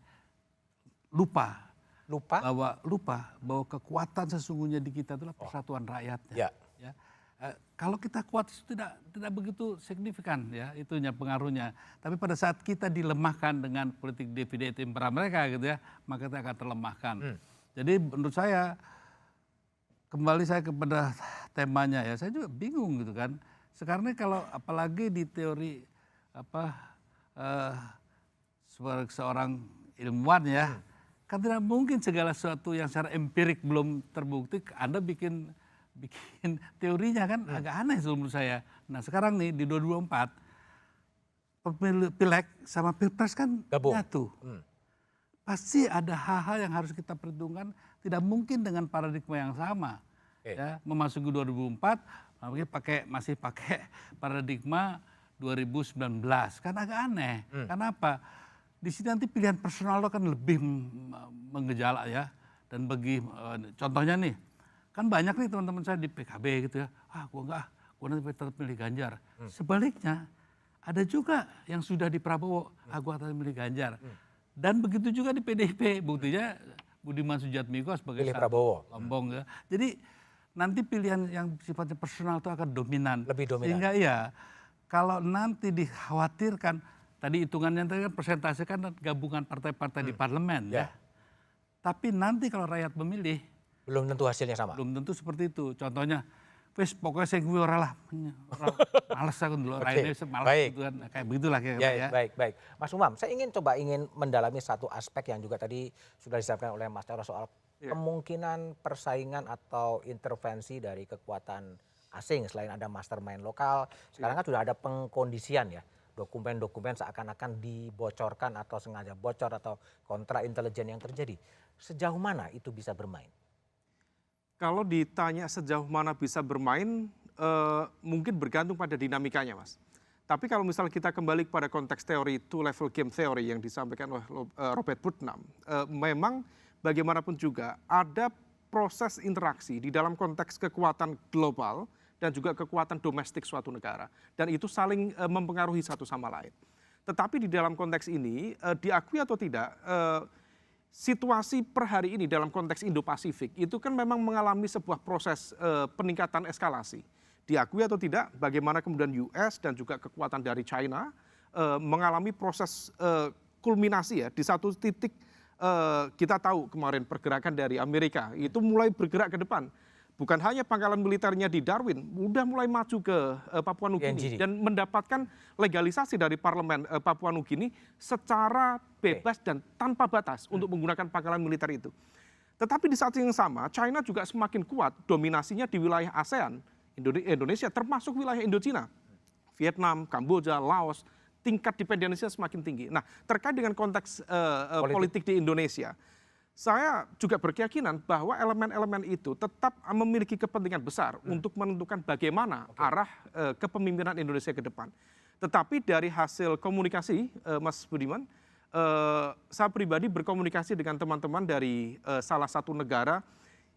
lupa bahwa kekuatan sesungguhnya di kita adalah persatuan rakyatnya. Ya. Ya. Kalau kita kuat itu tidak begitu signifikan ya itunya pengaruhnya. Tapi pada saat kita dilemahkan dengan politik divide et impera mereka gitu ya, maka kita akan terlemahkan. Jadi menurut saya kembali saya kepada temanya ya, saya juga bingung gitu kan. Sekarang ini kalau apalagi di teori seorang ilmuwan ya, kan tidak mungkin segala sesuatu yang secara empirik belum terbukti Anda bikin teorinya kan agak aneh menurut saya. Nah sekarang nih di 2024 Pileg sama Pilpres kan nyatu. Pasti ada hal-hal yang harus kita perhitungkan, tidak mungkin dengan paradigma yang sama. Ya, memasuki 2024 masih pakai paradigma 2019 kan agak aneh. Kenapa? Di sini nanti pilihan personal lo kan lebih menggejala ya. Dan bagi contohnya nih, kan banyak nih teman-teman saya di PKB gitu ya. Gue nanti tetap milih Ganjar. Sebaliknya ada juga yang sudah di Prabowo, gue tetap milih Ganjar. Dan begitu juga di PDIP, buktinya Budiman Sujatmiko sebagai Pilih Prabowo. lombong ya. Jadi nanti pilihan yang sifatnya personal itu akan dominan. Lebih dominan. Sehingga ya kalau nanti dikhawatirkan, tadi hitungannya tadi kan persentase kan gabungan partai-partai di parlemen ya. Tapi nanti kalau rakyat memilih, belum tentu hasilnya sama. belum tentu seperti itu. Contohnya, wes pokoknya saya gue ora lah, males aku dulu, rakyatnya malas gitu kan, kayak begitulah kayaknya ya. Baik. Mas Umam, saya ingin mendalami satu aspek yang juga tadi sudah disampaikan oleh Mas Eros soal kemungkinan persaingan atau intervensi dari kekuatan asing selain ada mastermind lokal. Sekarang kan sudah ada pengkondisian ya. Dokumen-dokumen seakan-akan dibocorkan atau sengaja bocor atau kontra intelijen yang terjadi. Sejauh mana itu bisa bermain? Kalau ditanya sejauh mana bisa bermain, mungkin bergantung pada dinamikanya, Mas. Tapi kalau misalnya kita kembali kepada konteks teori two level game theory yang disampaikan oleh Robert Putnam, memang bagaimanapun juga ada proses interaksi di dalam konteks kekuatan global dan juga kekuatan domestik suatu negara. Dan itu saling mempengaruhi satu sama lain. Tetapi di dalam konteks ini, diakui atau tidak, situasi per hari ini dalam konteks Indo-Pasifik itu kan memang mengalami sebuah proses peningkatan eskalasi. Diakui atau tidak, bagaimana kemudian US dan juga kekuatan dari China mengalami proses kulminasi ya. Di satu titik kita tahu kemarin pergerakan dari Amerika itu mulai bergerak ke depan. Bukan hanya pangkalan militernya di Darwin, udah mulai maju ke Papua Nugini dan mendapatkan legalisasi dari parlemen Papua Nugini secara bebas dan tanpa batas untuk menggunakan pangkalan militer itu. Tetapi di saat yang sama, China juga semakin kuat dominasinya di wilayah ASEAN, Indonesia termasuk wilayah Indochina, Vietnam, Kamboja, Laos, tingkat dependensinya semakin tinggi. Nah, terkait dengan konteks politik di Indonesia, saya juga berkeyakinan bahwa elemen-elemen itu tetap memiliki kepentingan besar untuk menentukan bagaimana arah kepemimpinan Indonesia ke depan. Tetapi dari hasil komunikasi, Mas Budiman, saya pribadi berkomunikasi dengan teman-teman dari salah satu negara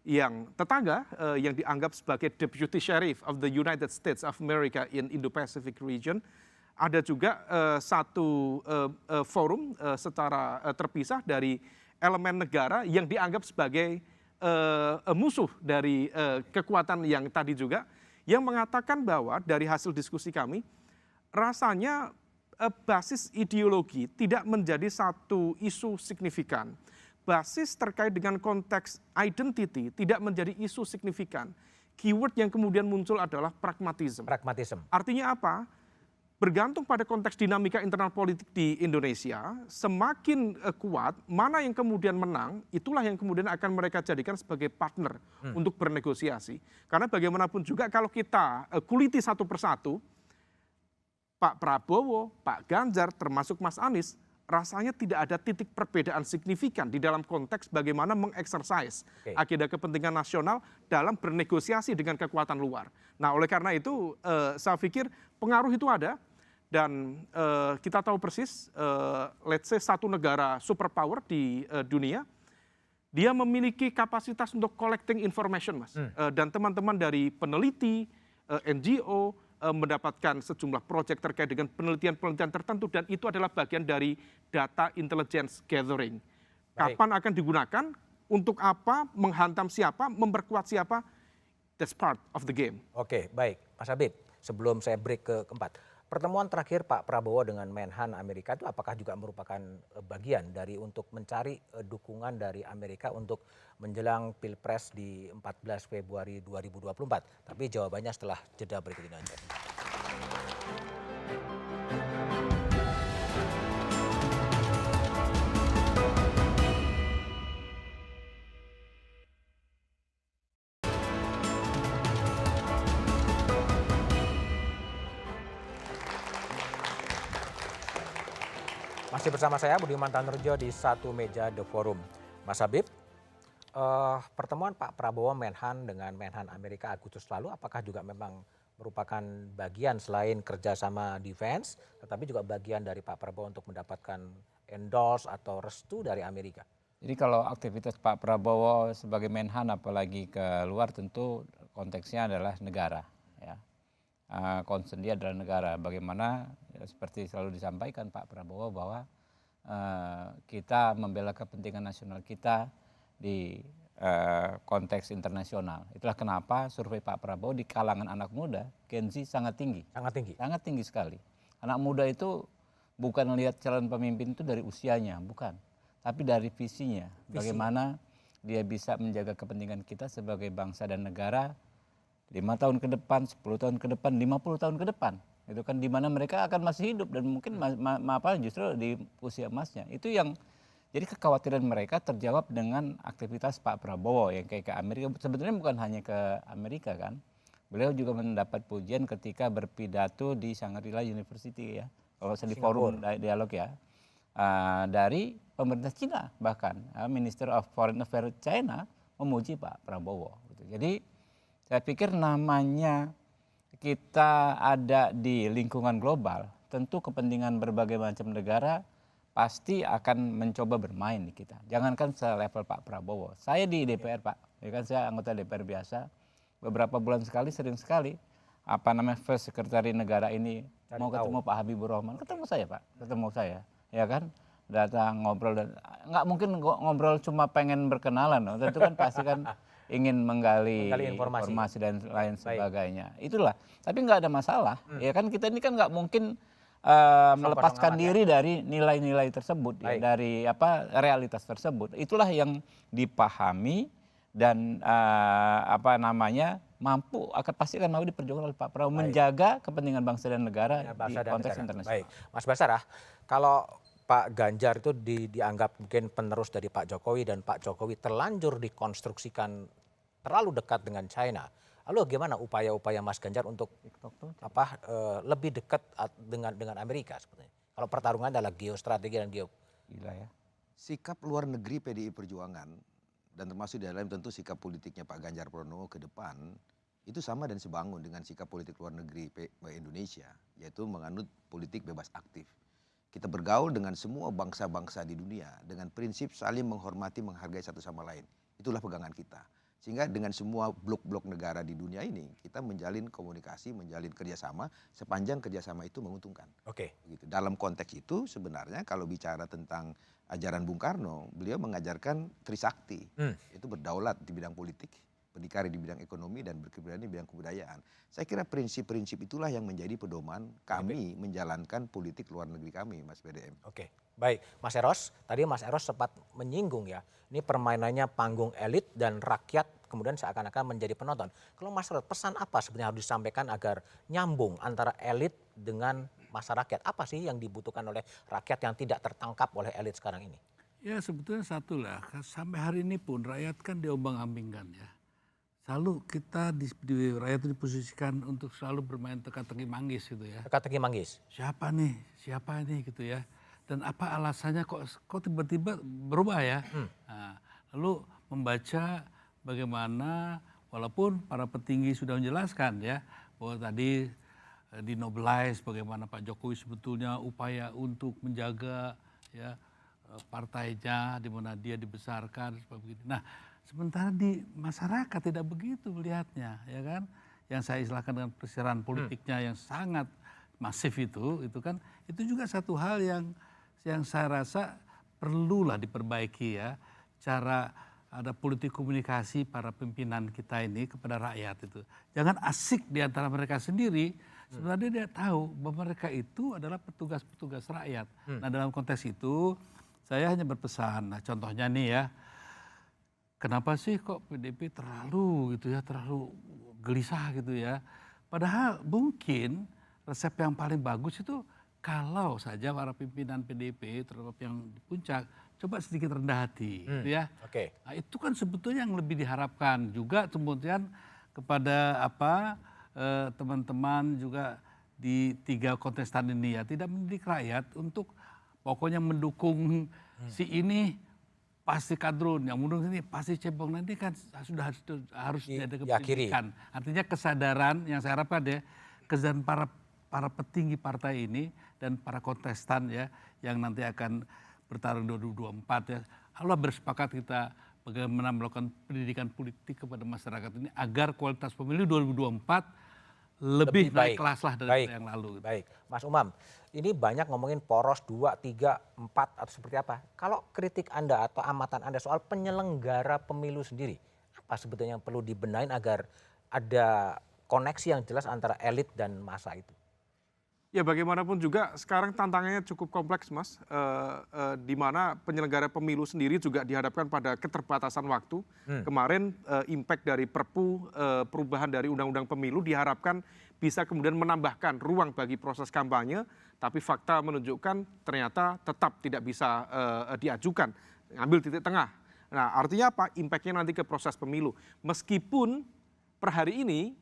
yang tetangga yang dianggap sebagai Deputy Sheriff of the United States of America in Indo-Pacific region. Ada juga satu forum secara terpisah dari elemen negara yang dianggap sebagai musuh dari kekuatan yang tadi juga, yang mengatakan bahwa dari hasil diskusi kami, rasanya basis ideologi tidak menjadi satu isu signifikan. Basis terkait dengan konteks identity tidak menjadi isu signifikan. Keyword yang kemudian muncul adalah pragmatism. Artinya apa? Bergantung pada konteks dinamika internal politik di Indonesia, semakin kuat, mana yang kemudian menang, itulah yang kemudian akan mereka jadikan sebagai partner untuk bernegosiasi. Karena bagaimanapun juga kalau kita kuliti satu persatu, Pak Prabowo, Pak Ganjar, termasuk Mas Anies, rasanya tidak ada titik perbedaan signifikan di dalam konteks bagaimana mengeksersis agenda kepentingan nasional dalam bernegosiasi dengan kekuatan luar. Nah, oleh karena itu saya pikir pengaruh itu ada dan kita tahu persis, let's say satu negara superpower di dunia, dia memiliki kapasitas untuk collecting information, Mas. Dan teman-teman dari peneliti, NGO, mendapatkan sejumlah proyek terkait dengan penelitian-penelitian tertentu dan itu adalah bagian dari data intelligence gathering. Kapan akan digunakan, untuk apa, menghantam siapa, memperkuat siapa, that's part of the game. Oke, baik. Mas Habib, sebelum saya break ke keempat, pertemuan terakhir Pak Prabowo dengan Menhan Amerika itu apakah juga merupakan bagian dari untuk mencari dukungan dari Amerika untuk menjelang Pilpres di 14 Februari 2024? Tapi jawabannya setelah jeda berikut ini aja. Masih bersama saya Budiman Tanurjo di satu meja The Forum. Mas Habib, pertemuan Pak Prabowo Menhan dengan Menhan Amerika Agustus lalu apakah juga memang merupakan bagian selain kerjasama defense, tetapi juga bagian dari Pak Prabowo untuk mendapatkan endorse atau restu dari Amerika? Jadi kalau aktivitas Pak Prabowo sebagai Menhan apalagi ke luar tentu konteksnya adalah negara. Ya. Concern dia adalah negara. Bagaimana seperti selalu disampaikan Pak Prabowo bahwa kita membela kepentingan nasional kita di konteks internasional. Itulah kenapa survei Pak Prabowo di kalangan anak muda Gen Z sangat tinggi. Sangat tinggi sekali. Anak muda itu bukan lihat calon pemimpin itu dari usianya, bukan. Tapi dari visinya. Bagaimana dia bisa menjaga kepentingan kita sebagai bangsa dan negara 5 tahun ke depan, 10 tahun ke depan, 50 tahun ke depan. Itu kan di mana mereka akan masih hidup dan mungkin justru di usia emasnya. Itu yang jadi kekhawatiran mereka terjawab dengan aktivitas Pak Prabowo yang kayak ke Amerika. Sebetulnya bukan hanya ke Amerika kan. Beliau juga mendapat pujian ketika berpidato di Shangri-La University ya. Kalau di forum dialog ya. Dari pemerintah Cina bahkan Minister of Foreign Affairs China memuji Pak Prabowo. Jadi saya pikir namanya kita ada di lingkungan global, tentu kepentingan berbagai macam negara pasti akan mencoba bermain di kita. Jangankan selevel Pak Prabowo. Saya di DPR Pak, ya kan saya anggota DPR biasa. Beberapa bulan sekali, sering sekali First Secretary negara ini mau ketemu Pak Habibur Rahman, ketemu saya, ya kan, datang ngobrol dan nggak mungkin ngobrol cuma pengen berkenalan, tentu kan pasti kan ingin menggali informasi dan lain sebagainya. Itulah, tapi nggak ada masalah, ya kan kita ini kan nggak mungkin melepaskan diri dari nilai-nilai tersebut, ya, dari realitas tersebut. Itulah yang dipahami dan pasti akan mau diperjuangkan oleh Pak Prabowo menjaga kepentingan bangsa dan negara di konteks internasional. Baik, Mas Basarah, kalau Pak Ganjar itu dianggap mungkin penerus dari Pak Jokowi dan Pak Jokowi terlanjur dikonstruksikan terlalu dekat dengan China. Lalu bagaimana upaya-upaya Mas Ganjar untuk lebih dekat dengan Amerika sebetulnya? Kalau pertarungan adalah geostrategi dan ya. Sikap luar negeri PDI Perjuangan dan termasuk di dalam tentu sikap politiknya Pak Ganjar Pranowo ke depan itu sama dan sebangun dengan sikap politik luar negeri Indonesia, yaitu menganut politik bebas aktif. Kita bergaul dengan semua bangsa-bangsa di dunia dengan prinsip saling menghormati, menghargai satu sama lain. Itulah pegangan kita. Sehingga dengan semua blok-blok negara di dunia ini kita menjalin komunikasi, menjalin kerjasama sepanjang kerjasama itu menguntungkan. Oke. Gitu. Dalam konteks itu sebenarnya kalau bicara tentang ajaran Bung Karno, beliau mengajarkan Trisakti, itu berdaulat di bidang politik, berdikari di bidang ekonomi dan berkeberanian di bidang kebudayaan. Saya kira prinsip-prinsip itulah yang menjadi pedoman kami menjalankan politik luar negeri kami, Mas BDM. Oke, baik, Mas Eros. Tadi Mas Eros sempat menyinggung ya, ini permainannya panggung elit dan rakyat kemudian seakan-akan menjadi penonton. Kalau Mas Eros, pesan apa sebenarnya harus disampaikan agar nyambung antara elit dengan masyarakat? Apa sih yang dibutuhkan oleh rakyat yang tidak tertangkap oleh elit sekarang ini? Ya sebetulnya satu lah, sampai hari ini pun rakyat kan diombang-ambingkan ya. Selalu kita di rakyat itu diposisikan untuk selalu bermain teka-teki manggis gitu ya. Teka-teki manggis. Siapa ini gitu ya. Dan apa alasannya kok tiba-tiba berubah ya. Nah, lalu membaca bagaimana walaupun para petinggi sudah menjelaskan ya. Bahwa tadi dinobilize bagaimana Pak Jokowi sebetulnya upaya untuk menjaga ya partainya di mana dia dibesarkan seperti itu. Nah, sementara di masyarakat tidak begitu melihatnya, ya kan? Yang saya istilahkan dengan persiaran politiknya yang sangat masif itu kan, itu juga satu hal yang saya rasa perlulah diperbaiki ya, cara ada politik komunikasi para pimpinan kita ini kepada rakyat itu. Jangan asik di antara mereka sendiri, sebenarnya dia tahu bahwa mereka itu adalah petugas-petugas rakyat. Nah dalam konteks itu saya hanya berpesan, nah contohnya nih ya, kenapa sih kok PDIP terlalu gelisah gitu ya. Padahal mungkin resep yang paling bagus itu kalau saja para pimpinan PDIP terutama yang di puncak coba sedikit rendah hati gitu ya. Oke. Nah, itu kan sebetulnya yang lebih diharapkan juga kemudian kepada teman-teman juga di 3 kontestan ini ya, tidak mendidik rakyat untuk pokoknya mendukung si ini pasti kadrun, yang mendukung ini pasti cebong, nanti kan sudah harus ada kepentingan. Artinya kesadaran yang saya harapkan ya, kesadaran para petinggi partai ini dan para kontestan ya yang nanti akan bertarung 2024 ya. Allah bersepakat kita bagaimana melakukan pendidikan politik kepada masyarakat ini agar kualitas pemilu 2024 lebih naik baik. kelas lah dari Baik. yang lalu. Baik, Mas Umam, ini banyak ngomongin poros 2, 3, 4 atau seperti apa. Kalau kritik Anda atau amatan Anda soal penyelenggara pemilu sendiri, apa sebetulnya yang perlu dibenahin agar ada koneksi yang jelas antara elit dan massa itu? Ya bagaimanapun juga sekarang tantangannya cukup kompleks Mas, di mana penyelenggara pemilu sendiri juga dihadapkan pada keterbatasan waktu. Kemarin impact dari Perpu perubahan dari Undang-Undang Pemilu diharapkan bisa kemudian menambahkan ruang bagi proses kampanye, tapi fakta menunjukkan ternyata tetap tidak bisa diajukan, ngambil titik tengah. Nah artinya apa? Impactnya nanti ke proses pemilu. Meskipun per hari ini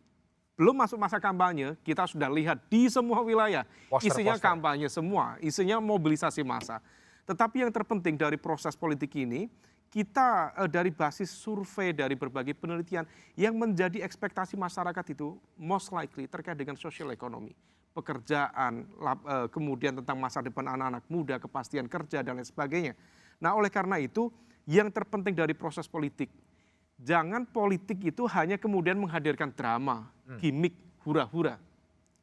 belum masuk masa kampanye, kita sudah lihat di semua wilayah isinya kampanye semua, isinya mobilisasi massa. Tetapi yang terpenting dari proses politik ini, kita dari basis survei dari berbagai penelitian yang menjadi ekspektasi masyarakat itu most likely terkait dengan sosial ekonomi, pekerjaan, kemudian tentang masa depan anak-anak muda, kepastian kerja dan lain sebagainya. Nah oleh karena itu yang terpenting dari proses politik, jangan politik itu hanya kemudian menghadirkan drama, gimmick, hura-hura.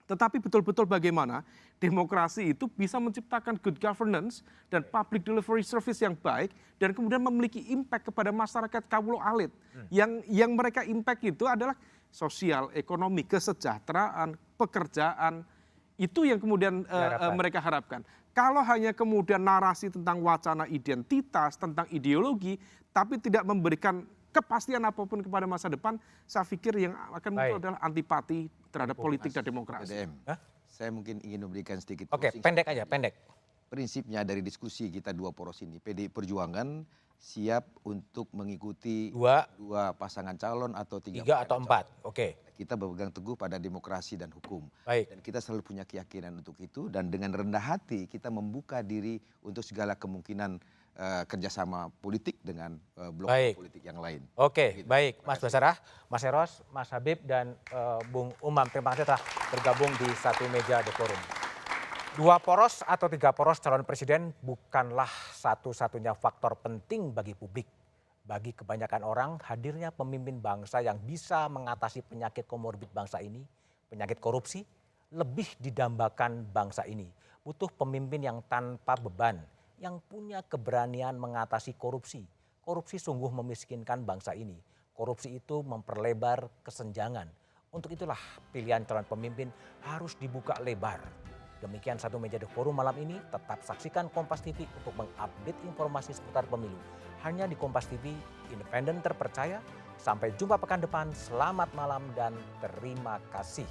Tetapi betul-betul bagaimana demokrasi itu bisa menciptakan good governance dan public delivery service yang baik dan kemudian memiliki impact kepada masyarakat kawulo alit. Yang mereka impact itu adalah sosial, ekonomi, kesejahteraan, pekerjaan. Itu yang kemudian mereka harapkan. Kalau hanya kemudian narasi tentang wacana identitas, tentang ideologi, tapi tidak memberikan kepastian apapun kepada masa depan, saya pikir yang akan muncul adalah antipati terhadap politik dan demokrasi. Saya mungkin ingin memberikan sedikit. Oke, pendek aja, pendek. Prinsipnya dari diskusi kita dua poros ini, PDI Perjuangan siap untuk mengikuti dua pasangan calon atau tiga atau empat. Oke. Kita berpegang teguh pada demokrasi dan hukum. Baik. Dan kita selalu punya keyakinan untuk itu dan dengan rendah hati kita membuka diri untuk segala kemungkinan kerjasama politik dengan blok politik yang lain. Oke, baik Mas Basarah, Mas Eros, Mas Habib dan Bung Umam, terima kasih telah bergabung di satu meja The Forum. 2 poros atau 3 poros calon presiden bukanlah satu-satunya faktor penting bagi publik. Bagi kebanyakan orang, hadirnya pemimpin bangsa yang bisa mengatasi penyakit komorbid bangsa ini, penyakit korupsi, lebih didambakan bangsa ini. Butuh pemimpin yang tanpa beban, yang punya keberanian mengatasi korupsi. Korupsi sungguh memiskinkan bangsa ini. Korupsi itu memperlebar kesenjangan. Untuk itulah pilihan calon pemimpin harus dibuka lebar. Demikian satu meja The Forum malam ini. Tetap saksikan Kompas TV untuk mengupdate informasi seputar pemilu. Hanya di Kompas TV, independen terpercaya. Sampai jumpa pekan depan. Selamat malam dan terima kasih.